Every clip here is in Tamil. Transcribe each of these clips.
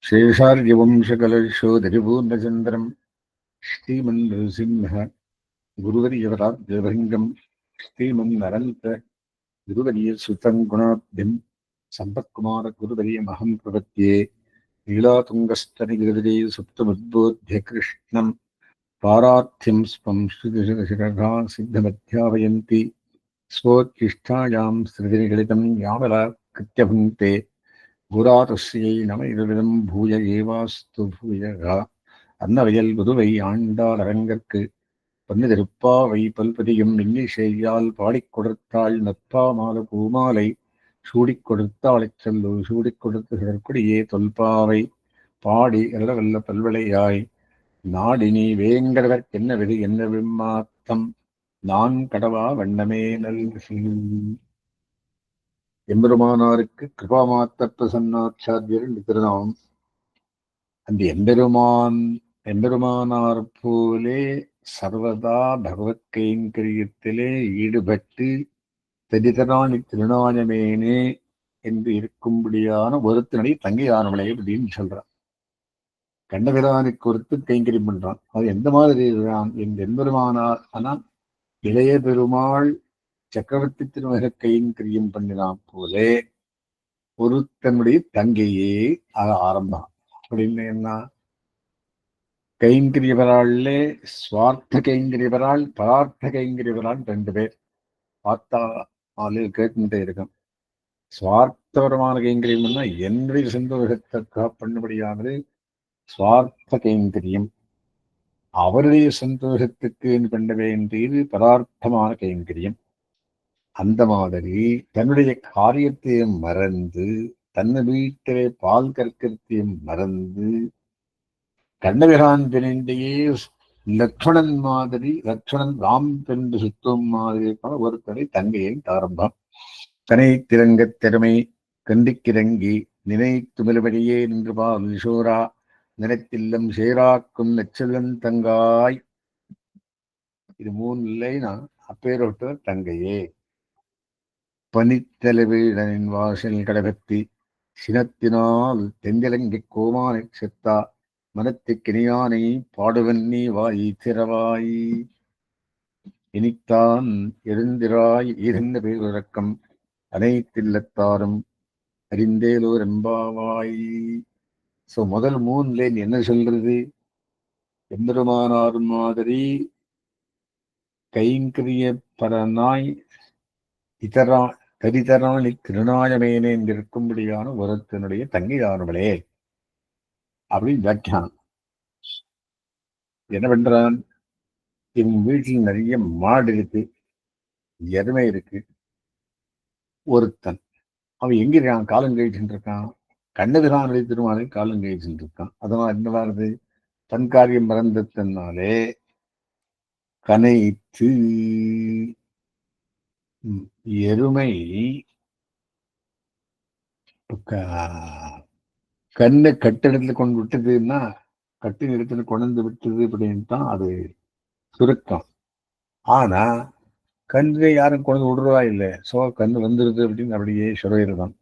शेषार्यवंशकलशोदरिपूर्णचन्द्रम् श्रीमन्नृसिंह गुरुवर्यवराब्जभृङ्गम् श्रीमन्नरन्त गुरुवर्यसुतं गुणाब्धिम् सम्पत्कुमारगुरुवर्यमहं प्रपद्ये। लीलातुङ्गस्तनिगिरिजये सुप्तमुद्बोध्य कृष्णम् पारार्थ्यं स्वं श्रुतिशिरशिरः सिद्धमध्यापयन्ति स्वोच्छिष्टायां स्मृतिनिगलितं यावलाकृत्य भुङ्क्ते गुरातस्यै नम इदमिदं भूय एवास्तु भूयः அன்னவயல் புதுவை ஆண்டாள் அரங்கற்கு பன்னிதிருப்பாவை பல்பதியும் இன்னிசையால் பாடிக் கொடுத்தாள் நற்பாமால பூமாலை சூடிக் கொடுத்தாளைச் சொல்லு சூடிக் கொடுத்த சிறற்குடியே தொல்பாவை பாடி எல்லவல்ல பல்வளையாய் நாடினி வேங்கடவர்க்கென்ன விதி என்ன விம்மாத்தம் நான் கடவா வண்ணமே நல் எம்பெருமானாருக்கு கிருபாமாத்த பிரசன்னாச்சாரியர் திருநாமம். அந்த எம்பெருமானார் போலே சர்வதா பகவத் கைங்கரியத்திலே ஈடுபட்டு தரிதராணி திருநாயமேனே என்று இருக்கும்படியான ஒருத்தனுடைய தங்கையானவளை அப்படின்னு சொல்றான். கண்ணபிரானுக்கு ஒருத்து கைங்கரியம் பண்றான். அது எந்த மாதிரி இருக்கிறான் என் எம்பெருமானார் ஆனா இளைய பெருமாள் சக்கரவர்த்தி திருமக கைங்கரியம் பண்ணினான் போலே ஒருத்தனுடைய தங்கையே ஆரம்பம். அப்படின்னு என்ன, கைங்கரியவராளே சுவார்த்த கைங்கரியவராள் பரார்த்த கைங்கரியவராள் ரெண்டு பேர் பார்த்தா ஆளு கேட்டுட்டே இருக்கும். சுவார்த்தபரமான கைங்கரியம்னா என்னுடைய சந்தோஷத்திற்காக பண்ணும்படியானது சுவார்த்த கைங்கரியம். அவருடைய சந்தோஷத்துக்கு பண்ண வேண்டியது பதார்த்தமான கைங்கரியம். அந்த மாதிரி தன்னுடைய காரியத்தையும் மறந்து தன்னை வீட்டிலே பால் கற்கத்தையும் மறந்து கண்ணபிரான் பிணைந்தையே லக்ஷ்மணன் மாதிரி லக்ஷ்மணன் ராம் பெண்டு சுத்தம் மாதிரி ஒருத்தனை தங்கையை ஆரம்பம். தனை திறங்கத் திறமை கண்டிக்கிறங்கி நினைத்து மிலபடியே நின்று பால் நிஷோரா நினைத்தில்லம் சேராக்கும் நெச்சலன் தங்காய். இது மூணு இல்லைனா அப்பேரோட்ட தங்கையே. பனித்தலைவீழனின் வாசல் கடபத்தி சினத்தினால் தெந்திலங்கை கோமானை செத்தா மனத்து கிணியானை பாடுவன் நீ வாய் திறவாய். இனித்தான் எழுந்திராய் இருந்த பேருறக்கம் அனைத்தில்லத்தாரும் அறிந்தேலோர் எம்பாவாய். சோ முதல் மூணுல என்ன சொல்றது, எம்பெருமானார் மாதிரி கைங்கரிய பரனாய் இதரா தரிதராணி திருநாயமேனே என்றிருக்கும்படியான ஒருத்தனுடைய தங்கையானவளே அப்படின்னு வியாக்கியானம். என்ன பண்றான், இவன் வீட்டில் நிறைய மாடு இருக்கு, எருமை இருக்கு. ஒருத்தன் அவன் எங்க இருக்கான், காலம் கழிச்சுட்டு இருக்கான். கண்ணபிரானுடைய திருமாலை காலம் கழிச்சுட்டு இருக்கான். அதனால என்ன வருது, தன் காரியம் மறந்ததுனாலே கனைத்து எருமை கண்ணை கட்டிடத்துல கொண்டு விட்டதுன்னா கட்டு இடத்துல கொண்டு விட்டது அப்படின்னு தான் அது சுருக்கம். ஆனா கன்று யாரும் கொண்டு விடுறதா இல்லை. சோ கன்று வந்துருது அப்படின்னு அப்படியே சுரையிறதான்.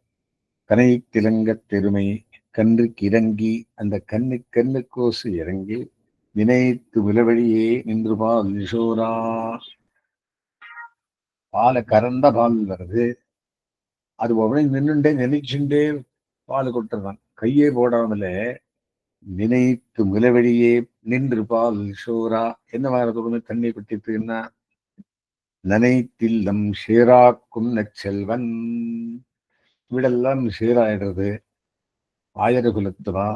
கனை திலங்க தெருமை கன்றுக்கு இறங்கி அந்த கண்ணுக்கோசு இறங்கி நினைத்து விலவழியே நின்று பால் நிஷோரா. பாலை கறந்த பால் வருது, அது உடனே நின்றுண்டே நினைச்சுட்டே பால் கொட்டுறான். கையே போடாமல நினைத்து மிலவழியே நின்று பால் சோரா. என்ன வாரத்தோடு தண்ணி குட்டிட்டுன்னா நனைத்தில்லம் சீராக்கும் நச்செல்வன். வீடெல்லாம் சீராயிடுறது, ஆயிரகுலத்துவா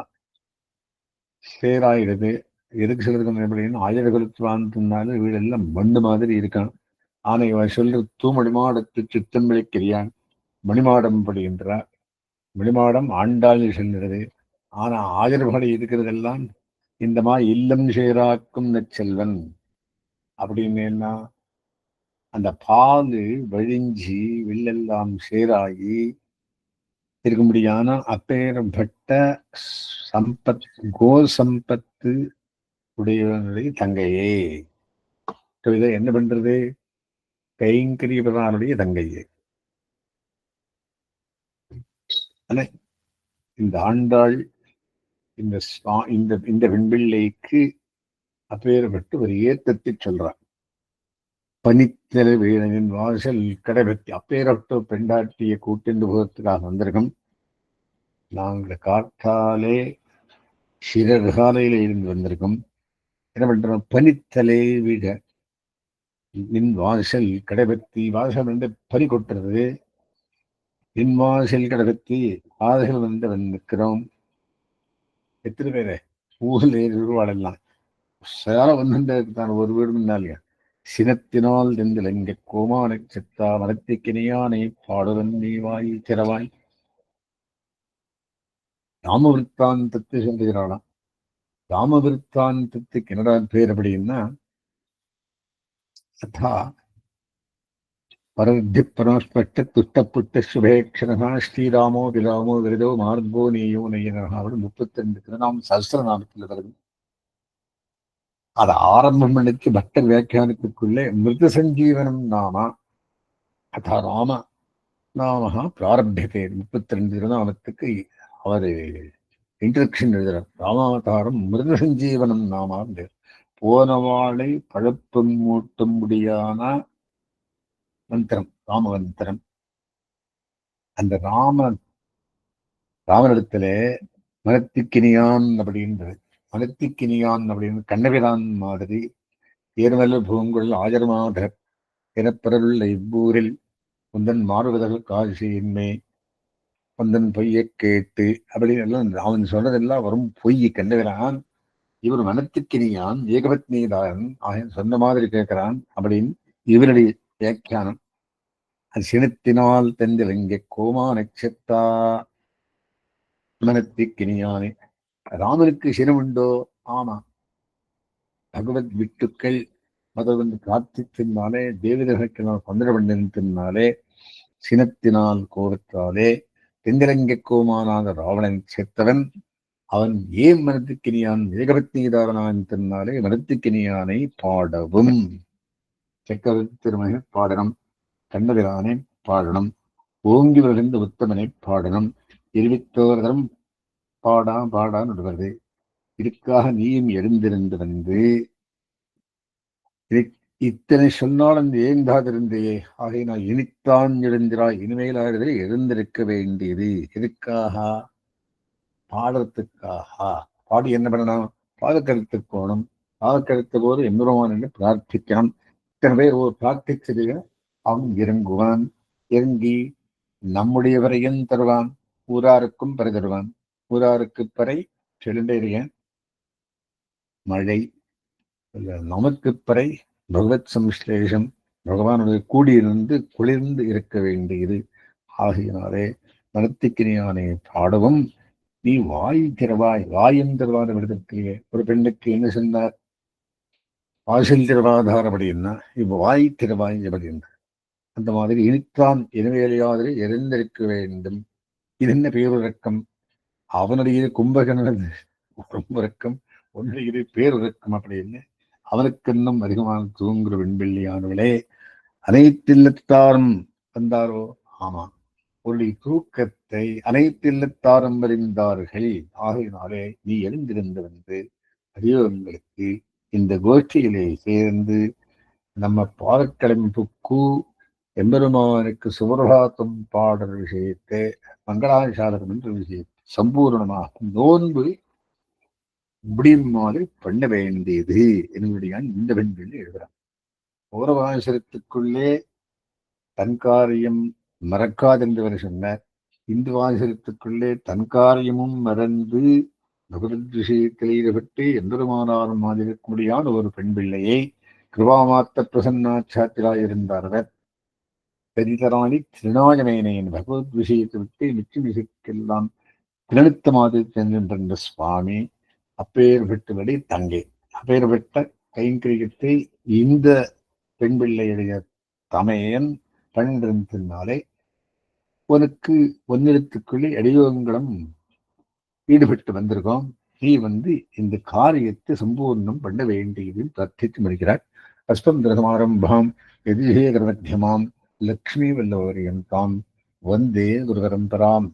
சீராயிடுது. எதுக்கு சொல்றது எப்படின்னு, ஆயிரகுலத்துவான்னு வீடெல்லாம் மண்ணு மாதிரி இருக்கான். ஆனா இவன் சொல்ற தூமணிமாடத்து சித்தம் விளைக்கிறியான் மணிமாடம் படுகின்றார். மணிமாடம் ஆண்டாள் செல்கிறது. ஆனா ஆயிரபடி இருக்கிறதெல்லாம் இந்த மாதிரி இல்லம் சேராக்கும் நச்செல்வன் அப்படின்னு அந்த பால் வழிஞ்சி வில்லெல்லாம் சேராகி இருக்கும்படியான அப்பேற்பட்ட சம்பத் கோ சம்பத்து உடையவனுடைய தங்கையே. இதை என்ன பண்றது, கைங்கரியவனுடைய தங்கையே. இந்த ஆண்டாள் இந்த இந்த இந்த வெண்பிள்ளைக்கு அப்பேற்பட்டு ஒரு ஏத்தத்தை சொல்றார். பனித்தலை வீழனின் வாசல் கடைபெற்றி அப்பேற்பட்ட பெண்டாட்டியை கூட்டிண்டு போகிறதுக்காக வந்திருக்கும். நாங்கள் காத்தாலே சிறகாலையில இருந்து வந்திருக்கோம். என்ன பண்றோம்? பனித்தலை வீழ நின் வாசல் கடைபெற்றி, வாசல் வந்து பனி கொட்டுறது, நின் வாசல் கடைபெற்றி வாசல் வந்து நிற்கிறோம். எத்தனை பேரு ஊரில் உருவாடலாம் சேர வந்துட்டான் ஒரு வீடு முன்னாலியா. சினத்தினால் தெந்திலங்க கோமானை செத்தா மரத்திக்கினியானை பாடுவன் நீ வாய் திறவாய். ராமவிருத்தாந்தத்தை சொல்லுகிறாளாம். ராமவிருத்தாந்தத்துக்கு என்னடா பேர் அப்படின்னா, ததா பரதி பரமஸ்பஷ்ட துஷ்டப்புட்ட சுபேக்ஷணா ஸ்ரீராமோ விராமோ விரதோ மார்கோ நீயோ நெய்யனகா அவரு 32 திருநாமம் சஹஸ்ரநாமத்தில் வருது. அதை ஆரம்பம் பண்ணிச்சு பக்தர் வியாக்கியானத்துக்குள்ளே மிருத சஞ்சீவனம் நாம அதா ராம நாம பிராரபியதே. 32 திருநாமத்துக்கு அவரு இன்ட்ரடக்ஷன் எழுதுறார். ராமாவதாரம் மிருத சஞ்சீவனம் நாம போனவாளை பழப்பம் மூட்டும் முடியான மந்திரம் ராமமந்திரம். அந்த ராமனிடத்துல மனத்திக்கினியான் அப்படின்றது. மனத்திக்கினியான் அப்படின்னு கண்ணபிரான் மாதிரி ஏர்வல்ல பூங்குழல் ஆஜர்மாதர் எனப்பெறவுள்ள இவ்வூரில் உந்தன் மாறுவதற்கு காசியின்மை உந்தன் பொய்யை கேட்டு அப்படின்னு எல்லாம் அவன் சொன்னதெல்லாம் வரும் பொய். கண்ணபிரான் இவர் மனத்துக்கினியான் ஏகபத்னிதாரன் ஆகிய சொன்ன மாதிரி கேட்கிறான் அப்படின்னு இவருடைய வியாக்கியானம். அது சினத்தினால் தெந்திலங்க கோமா நட்சத்தா மனத்திக்கினியானே. ராமனுக்கு சினம் உண்டோ? ஆமா. பகவத் விட்டுக்கள் அதை வந்து பிரார்த்தித்தினாலே தேவதர்களுக்கு நான் தொந்தரவு பண்ணிருந்தனாலே சினத்தினால் கோபத்தாலே தெந்திலங்க கோமானான ராவணன் சேர்த்தவன் அவன் ஏன் மனத்துக்கினியான் ஏகபத்னிதாரனான் தன்னாலே மனத்துக்கினியானை பாடவும். சக்கரவர்த்தி திருமகன் பாடணும், கண்ணபிரானை பாடணும், ஓங்கி விழுந்த உத்தமனை பாடணும், இருவித்தோர்தரம் பாடான்னு வருது. இதுக்காக நீயும் எழுந்திருந்து வந்து இத்தனை சொன்னாலும் ஏந்தாதிருந்தையே ஆகிய நான் இனித்தான் எழுந்திராய் இனிமேலாடுதலை எழுந்திருக்க வேண்டியது. எதுக்காக? பாடுறதுக்காக. பாடி என்ன பண்ணணும்? பாதக்கருத்துக்கு போகணும். பாதக்கருத்து போது எம்பெருமான் என்று பிரார்த்திக்கணும். இத்தனை பேர் ஒரு பிரார்த்திச்சது அவன் இறங்குவான். இறங்கி நம்முடைய வரையும் தருவான், ஊராருக்கும் பறை தருவான். ஊராருக்கு பறை செலுண்டேறியன் மழை, நமக்கு பறை பகவத் சம்ஸ்லேஷம், பகவானுடைய கூடியிருந்து குளிர்ந்து இருக்க வேண்டியது. ஆகியனாலே மனத்திக்கினியானை பாடவும் நீ வாய் திறவாய். வாயும் திறவாத விடுதற்கையே ஒரு பெண்ணுக்கு என்ன சொன்னார்? வாசல் திறவாதார் அப்படின்னா இப்ப வாய் திறவாய் அப்படின்னா அந்த மாதிரி இனித்தான் இனவேலையாதரை எரிந்திருக்க வேண்டும். இது என்ன பேருறக்கம்? அவனுடைய கும்பகனது உறக்கம், ஒன்றைய பேருறக்கம் அப்படின்னு அவனுக்கு இன்னும் அதிகமான தூங்குற வெண்வெள்ளியானவளே. அனைத்தில்லத்தாரும் வந்தாரோ? ஆமா, உன்னுடைய தூக்கத்தை அனைத்தில்லத்தாரும் அறிந்தார்கள். ஆகையினாலே நீ எழுந்திருந்து வந்து அறிவங்களுக்கு இந்த கோஷ்டியிலே சேர்ந்து நம்ம பாதக்கடம்புக்கு எம்பெருமானுக்கு சுவரபாத்தம் பாடல் விஷயத்தை மங்களாசாதனம் என்ற விஷயத்தை சம்பூர்ணமாக நோன்பு முடியும் மாதிரி பண்ண வேண்டியது என்னுடைய இந்த பெண்கள் எழுதுறான். பௌரவாசரத்துக்குள்ளே தன் காரியம் மறக்காதென்று சொன்னார். இந்து வாசகத்துக்குள்ளே தன் காரியமும் மறந்து பகவத் விஷயத்தில் ஈடுபட்டு எம்பெருமானாரும் மாதிரி இருக்க முடியாத ஒரு பெண் பிள்ளையை கிருபாமாத்த பிரசன்னாச்சாத்திராயிருந்தார்கள். பெரிதராணி திருநாயமேனேன் பகவத் விஷயத்தை விட்டு நிச்சயம் விஷயத்துக்கெல்லாம் திருநித்தமாது சென்ற சுவாமி அப்பேற்பட்டபடி தங்கை அப்பேற்பட்ட கைங்கரியத்தை இந்த பெண் பிள்ளையுடைய தமையன் பணிந்திருந்ததினாலே உனக்கு ஒன்னிடத்துக்குள்ளே அடியோகங்களும் ஈடுபட்டு வந்திருக்கோம். நீ வந்து இந்த காரியத்தை சம்பூர்ணம் பண்ண வேண்டியது பிரார்த்தித்து முடிக்கிறார். அஸ்பம் திரசமாரம்பாம் எதிரேகரமத்தியமாம் லக்ஷ்மி வல்லவரியந்தாம் வந்தே குரு பரம்பராம்.